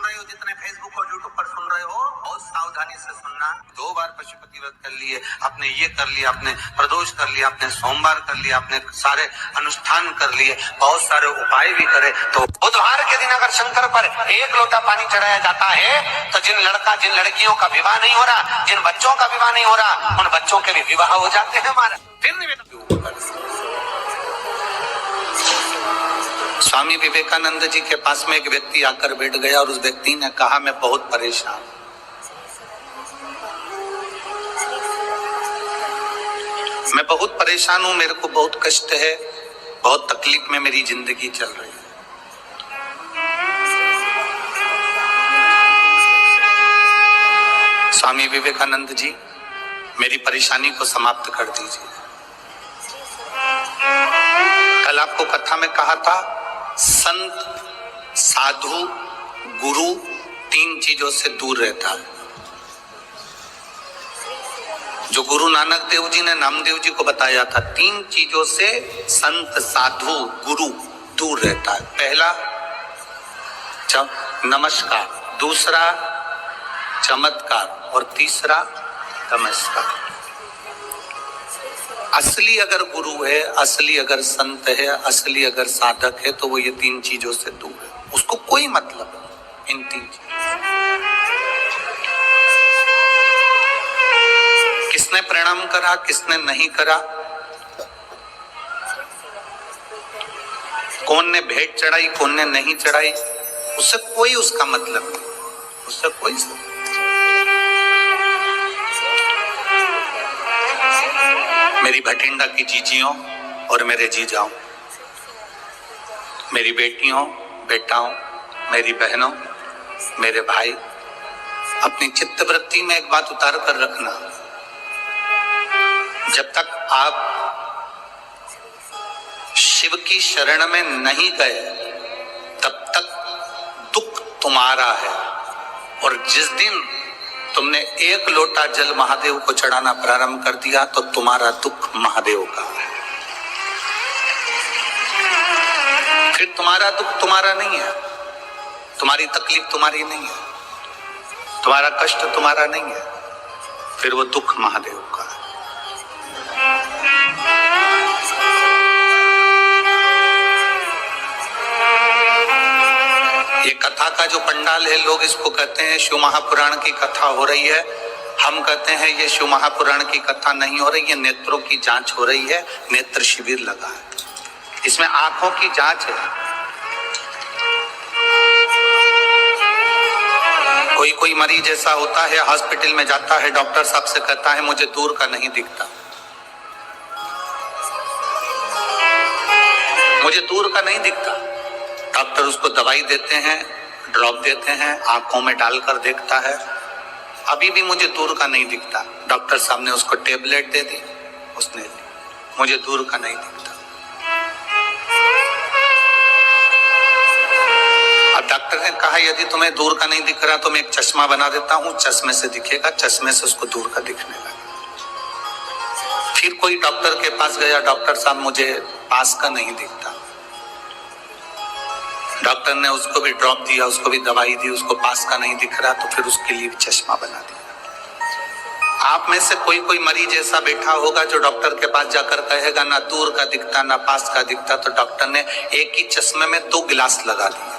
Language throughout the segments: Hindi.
रहे हो, जितने फेसबुक और यूट्यूब पर सुन रहे हो, बहुत सावधानी से सुनना। 2 बार पशुपति व्रत कर लिए, आपने ये कर लिया, आपने प्रदोष कर लिया, आपने सोमवार कर लिया, आपने सारे अनुष्ठान कर लिए, बहुत सारे उपाय भी करे, तो बुधवार के दिन अगर शंकर पर 1 लोटा पानी चढ़ाया जाता है तो जिन लड़कियों का विवाह नहीं हो रहा, जिन बच्चों का विवाह नहीं हो रहा, उन बच्चों के भी विवाह हो जाते हैं हमारे। स्वामी विवेकानंद जी के पास में एक व्यक्ति आकर बैठ गया और उस व्यक्ति ने कहा, मैं बहुत परेशान, मैं बहुत परेशान हूं, मेरे को बहुत कष्ट है, बहुत तकलीफ में मेरी जिंदगी चल रही है। स्वामी विवेकानंद जी, मेरी परेशानी को समाप्त कर दीजिए। कल आपको कथा में कहा था, संत, साधु, गुरु 3 चीजों से दूर रहता है। जो गुरु नानक देव जी ने नामदेव जी को बताया था, 3 चीजों से संत, साधु, गुरु दूर रहता है। पहला नमस्कार, दूसरा चमत्कार और तीसरा नमस्कार। असली अगर गुरु है, असली अगर संत है, असली अगर साधक है, तो वो ये 3 चीजों से दूर है। उसको कोई मतलब नहीं इन 3 चीजों। किसने प्रणाम करा, किसने नहीं करा, कौन ने भेंट चढ़ाई, कौन ने नहीं चढ़ाई, उससे कोई उसका मतलब नहीं, उससे कोई सब। मेरी भटिंडा की जीजियों और मेरे जीजाओं, मेरी बेटियों, बेटाओं, मेरी बहनों, मेरे भाई, अपनी चित्तवृत्ति में एक बात उतार कर रखना, जब तक आप शिव की शरण में नहीं गए तब तक दुख तुम्हारा है, और जिस दिन तुमने 1 लोटा जल महादेव को चढ़ाना प्रारंभ कर दिया तो तुम्हारा दुख महादेव का है। फिर तुम्हारा दुख तुम्हारा नहीं है, तुम्हारी तकलीफ तुम्हारी नहीं है, तुम्हारा कष्ट तुम्हारा नहीं है, फिर वो दुख महादेव का है। ये कथा का जो पंडाल है, लोग इसको कहते हैं शिव महापुराण की कथा हो रही है। हम कहते हैं ये शिव महापुराण की कथा नहीं हो रही है, नेत्रों की जांच हो रही है, नेत्र शिविर लगा है, इसमें आंखों की जांच है। कोई मरीज ऐसा होता है, हॉस्पिटल में जाता है, डॉक्टर साहब से कहता है मुझे दूर का नहीं दिखता, मुझे दूर का नहीं दिखता। डॉक्टर उसको दवाई देते हैं, ड्रॉप देते हैं, आंखों में डालकर देखता है, अभी भी मुझे दूर का नहीं दिखता। डॉक्टर साहब ने उसको टेबलेट दे दी, उसने ली, मुझे दूर का नहीं दिखता। अब डॉक्टर ने कहा यदि तुम्हें दूर का नहीं दिख रहा तो मैं एक चश्मा बना देता हूं, चश्मे से दिखेगा, चश्मे से उसको दूर का दिखने लगा। फिर कोई डॉक्टर के पास गया, डॉक्टर साहब मुझे पास का नहीं दिखता। डॉक्टर ने उसको भी ड्रॉप दिया, उसको भी दवाई दी, उसको पास का नहीं दिख रहा तो फिर उसके लिए भी चश्मा बना दिया। आप में से कोई मरीज ऐसा बैठा होगा जो डॉक्टर के पास जाकर कहेगा ना दूर का दिखता ना पास का दिखता, तो डॉक्टर ने एक ही चश्मे में 2 गिलास लगा दिए।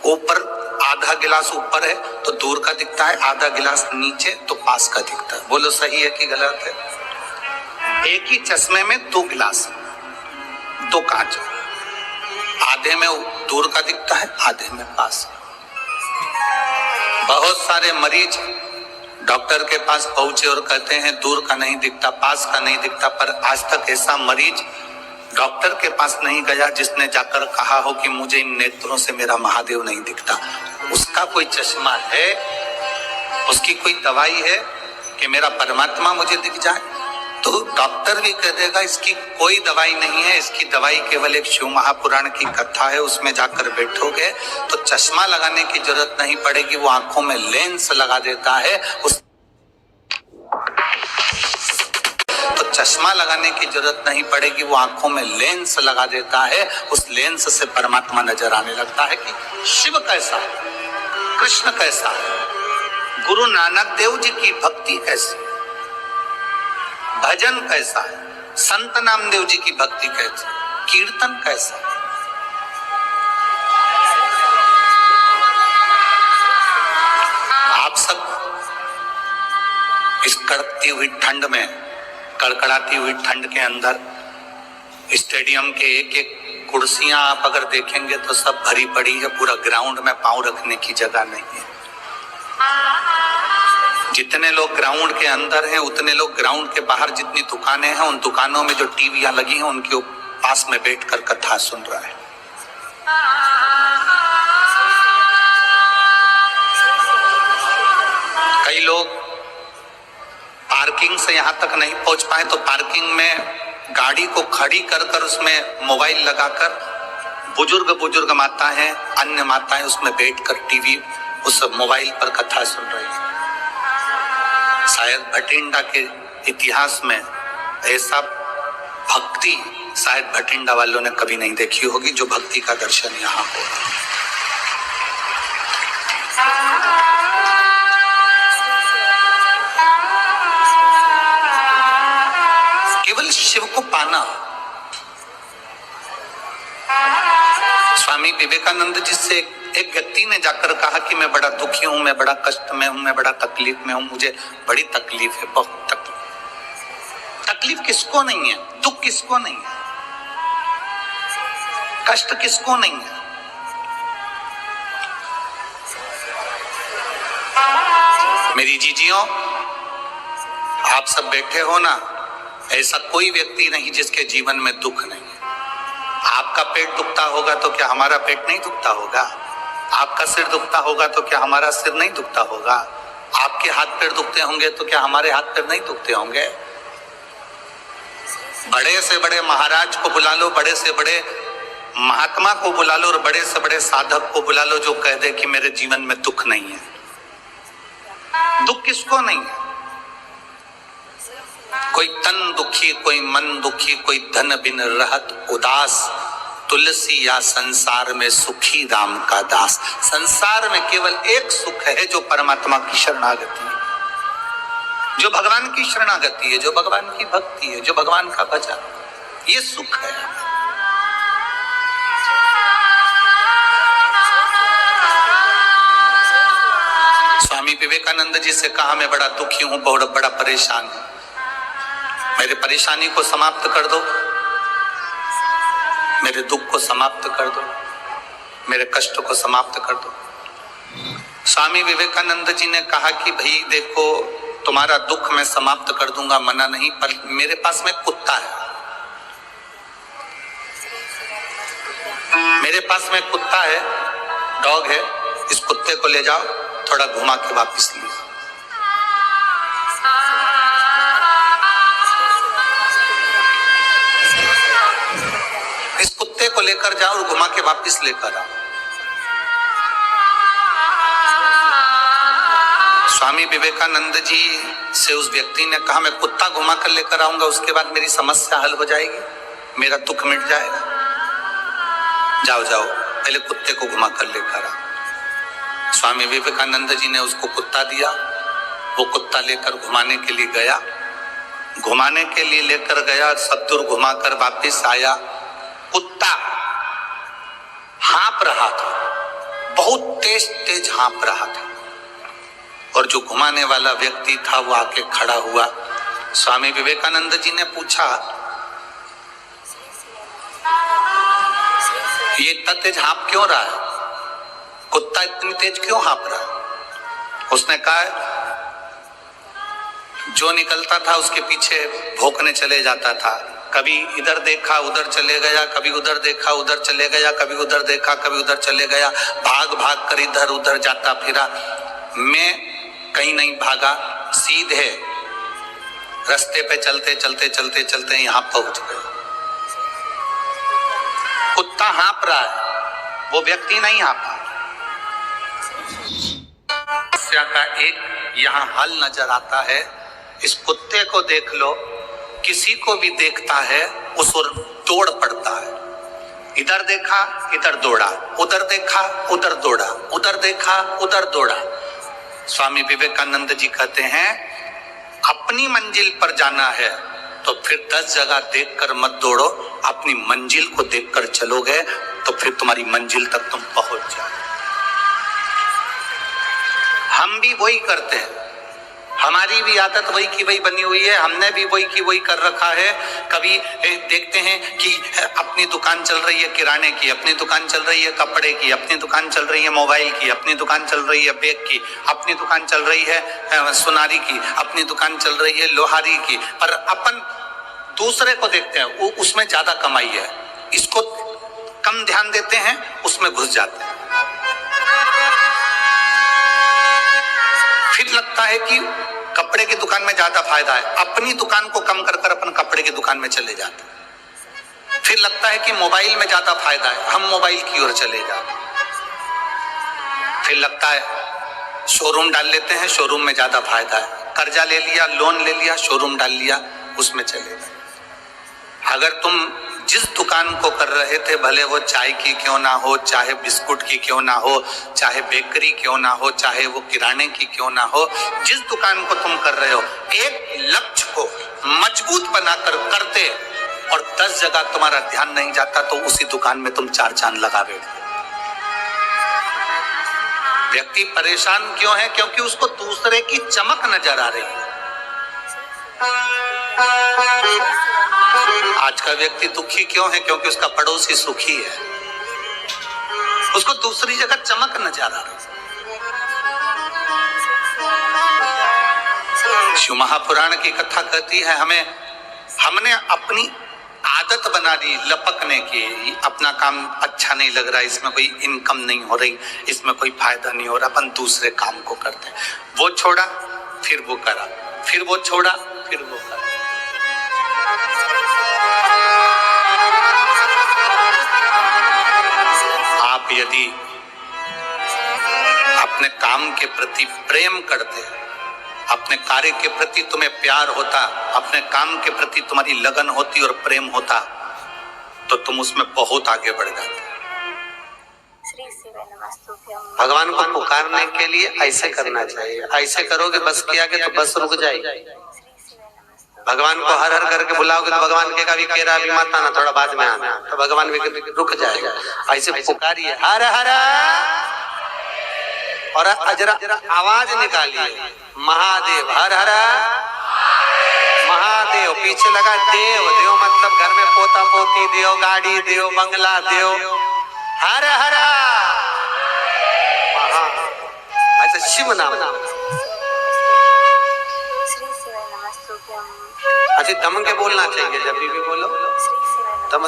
ऊपर आधा गिलास ऊपर है तो दूर का दिखता है, आधा गिलास नीचे तो पास का दिखता है। बोलो सही है कि गलत है? एक ही चश्मे में 2 गिलास, 2 कांच, आधे में दूर का दिखता है, आधे में पास। बहुत सारे मरीज डॉक्टर के पास पहुंचे और कहते हैं दूर का नहीं दिखता, पास का नहीं दिखता, पर आज तक ऐसा मरीज डॉक्टर के पास नहीं गया जिसने जाकर कहा हो कि मुझे इन नेत्रों से मेरा महादेव नहीं दिखता। उसका कोई चश्मा है, उसकी कोई दवाई है कि मेरा परमात्मा मुझे दिख जाए? तो डॉक्टर भी कह देगा इसकी कोई दवाई नहीं है, इसकी दवाई केवल एक शिव महापुराण की कथा है, उसमें जाकर बैठोगे तो चश्मा लगाने की जरूरत नहीं पड़ेगी, वो आंखों में लेंस लगा देता है। तो चश्मा लगाने की जरूरत नहीं पड़ेगी, वो आंखों में लेंस लगा देता है, उस लेंस से परमात्मा नजर आने लगता है कि शिव कैसा है। कृष्ण कैसा है, गुरु नानक देव जी की भक्ति कैसी, भजन कैसा है, संत नामदेव जी की भक्ति कैसी, कीर्तन कैसा है। आप सब इस कड़कती हुई ठंड में, कड़कड़ाती हुई ठंड के अंदर स्टेडियम के एक एक कुर्सियां आप अगर देखेंगे तो सब भरी पड़ी है, पूरा ग्राउंड में पांव रखने की जगह नहीं है। जितने लोग ग्राउंड के अंदर हैं उतने लोग ग्राउंड के बाहर जितनी दुकानें हैं उन दुकानों में जो टीवियां लगी हैं उनके पास में बैठकर कथा सुन रहा है। कई लोग पार्किंग से यहां तक नहीं पहुंच पाए तो पार्किंग में गाड़ी को खड़ी कर कर उसमें मोबाइल लगाकर बुजुर्ग माताएं, अन्य माताएं उसमें बैठकर टीवी उस मोबाइल पर कथा सुन रही हैं। शायद भटिंडा के इतिहास में ऐसा भक्ति शायद भटिंडा वालों ने कभी नहीं देखी होगी जो भक्ति का दर्शन यहाँ हो। केवल शिव को पाना। स्वामी विवेकानंद जी से एक व्यक्ति ने जाकर कहा कि मैं बड़ा दुखी हूं, मैं बड़ा कष्ट में हूं, मैं बड़ा तकलीफ में हूं, मुझे बड़ी तकलीफ है, बहुत तकलीफ। तकलीफ किसको नहीं है, दुख किसको नहीं है, कष्ट किसको नहीं है। मेरी जीजियों, आप सब बैठे हो ना, ऐसा कोई व्यक्ति नहीं जिसके जीवन में दुख नहीं है। आपका पेट दुखता होगा तो क्या हमारा पेट नहीं दुखता होगा? आपका सिर दुखता होगा तो क्या हमारा सिर नहीं दुखता होगा? आपके हाथ पैर दुखते होंगे तो क्या हमारे हाथ पैर नहीं दुखते होंगे? बड़े से बड़े महाराज को बुला लो, बड़े से बड़े महात्मा को बुला लो और बड़े से बड़े साधक को बुला लो जो कह दे कि मेरे जीवन में दुख नहीं है। दुख किसको नहीं है? कोई तन दुखी, कोई मन दुखी, कोई धन बिन रहत उदास, तुलसी या संसार में सुखी राम का दास। संसार में केवल एक सुख है जो परमात्मा की शरणागति है, जो भगवान की शरणागति है, जो भगवान की भक्ति है, जो भगवान का भजन, ये सुख है। स्वामी विवेकानंद जी से कहा मैं बड़ा दुखी हूं, बहुत बड़ा परेशान हूं, मेरे परेशानी को समाप्त कर दो, मेरे दुख को समाप्त कर दो, मेरे कष्ट को समाप्त कर दो। स्वामी विवेकानंद जी ने कहा कि भाई देखो, तुम्हारा दुख मैं समाप्त कर दूंगा, मना नहीं, पर मेरे पास में कुत्ता है, मेरे पास में कुत्ता है, डॉग है, इस कुत्ते को ले जाओ, थोड़ा घुमा के वापस ले। इस कुत्ते को लेकर जाओ और घुमा के वापस लेकर आओ। स्वामी विवेकानंद जी से उस व्यक्ति ने कहा मैं कुत्ता घुमा कर लेकर आऊंगा, उसके बाद मेरी समस्या हल हो जाएगी, मेरा दुख मिट जाएगा। जाओ जाओ, पहले कुत्ते को घुमा कर लेकर आओ। स्वामी विवेकानंद जी ने उसको कुत्ता दिया, वो कुत्ता लेकर घुमाने के लिए गया, घुमाने के लिए लेकर गया, सब दूर घुमाकर वापिस आया। कुत्ता हाँप रहा था, बहुत तेज तेज हाँप रहा था, और जो घुमाने वाला व्यक्ति था वो आके खड़ा हुआ। स्वामी विवेकानंद जी ने पूछा ये इतना तेज हाँप क्यों रहा है, कुत्ता इतनी तेज क्यों हाँप रहा है? उसने कहा जो निकलता था उसके पीछे भौंकने चले जाता था, कभी इधर देखा उधर चले गया, कभी उधर देखा उधर चले गया, कभी उधर देखा कभी उधर चले गया, भाग भाग कर इधर उधर जाता फिरा। मैं कहीं नहीं भागा, सीधे रास्ते पे चलते चलते चलते चलते यहाँ पहुंच गए। कुत्ता हाँप रहा है, वो व्यक्ति नहीं हाँपा। समस्या का एक यहाँ हल नजर आता है। इस कुत्ते को देख लो, किसी को भी देखता है उस ओर दौड़ पड़ता है, इधर देखा इधर दौड़ा, उधर देखा उधर दौड़ा, उधर देखा उधर दौड़ा। स्वामी विवेकानंद जी कहते हैं अपनी मंजिल पर जाना है तो फिर 10 जगह देखकर मत दौड़ो, अपनी मंजिल को देखकर चलोगे तो फिर तुम्हारी मंजिल तक तुम पहुंच जाओ। हम भी वही करते हैं, हमारी भी आदत वही की वही बनी हुई है, हमने भी वही की वही कर रखा है। कभी देखते हैं कि अपनी दुकान चल रही है किराने की, अपनी दुकान चल रही है कपड़े की, अपनी दुकान चल रही है मोबाइल की, अपनी दुकान चल रही है बैग की, अपनी दुकान चल रही है सुनारी की, अपनी दुकान चल रही है लोहारी की, पर अपन दूसरे को देखते हैं उसमें ज्यादा कमाई है, इसको कम ध्यान देते हैं, उसमें घुस जाते हैं। फिर लगता है कि कपड़े की दुकान में ज्यादा फायदा है, अपनी दुकान को कम कर कर अपन कपड़े की दुकान में चले जाते हैं। फिर लगता है कि मोबाइल में ज्यादा फायदा है, हम मोबाइल की ओर चले जाते हैं। फिर लगता है शोरूम डाल लेते हैं, शोरूम में ज्यादा फायदा है, कर्जा ले लिया, लोन ले लिया, शोरूम डाल लिया, उसमें चले गए। अगर तुम जिस दुकान को कर रहे थे, भले वो चाय की क्यों ना हो, चाहे बिस्कुट की क्यों ना हो, चाहे बेकरी क्यों ना हो, चाहे वो किराने की क्यों ना हो, जिस दुकान को तुम कर रहे हो, एक लक्ष्य को मजबूत बनाकर करते और 10 जगह तुम्हारा ध्यान नहीं जाता तो उसी दुकान में तुम 4 चांद लगा बैठते। व्यक्ति परेशान क्यों है? क्योंकि उसको दूसरे की चमक नजर आ रही है। आज का व्यक्ति दुखी क्यों है? क्योंकि उसका पड़ोसी सुखी है, उसको दूसरी जगह चमक नजर आ रही है। शिव महापुराण की कथा कहती है हमने अपनी आदत बना ली लपकने की, अपना काम अच्छा नहीं लग रहा, इसमें कोई इनकम नहीं हो रही, इसमें कोई फायदा नहीं हो रहा, अपन दूसरे काम को करते हैं। वो छोड़ा फिर वो करा, फिर वो छोड़ा फिर वो करा। आप यदि अपने काम के प्रति प्रेम करते, अपने कार्य के प्रति तुम्हें प्यार होता, अपने काम के प्रति तुम्हारी लगन होती और प्रेम होता, तो तुम उसमें बहुत आगे बढ़ जाते। भगवान को पुकारने के लिए ऐसे करना चाहिए, ऐसे करोगे बस के आगे तो बस रुक जाएगी। भगवान को हर हर करके बुलाओगे तो भगवान के भी केरा भी मत आना, थोड़ा बाद में आना, तो भगवान भी रुक जाएगा। ऐसे पुकारिए हर हर और अजरा आवाज निकालिए महादेव, हर हर महादेव। पीछे लगा देव, देव मतलब घर में पोता पोती देव, गाड़ी देव, बंगला देव, हर हर ऐसा शिव नाम। अच्छा दम के बोलना चाहिए, जब भी बोलो दम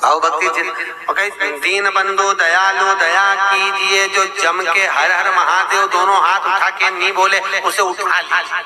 भाव भक्ति। दीन बंधु दयालु दया कीजिए, जो जम के हर हर महादेव दोनों हाथ उठा के नहीं बोले उसे उठा लीजिए।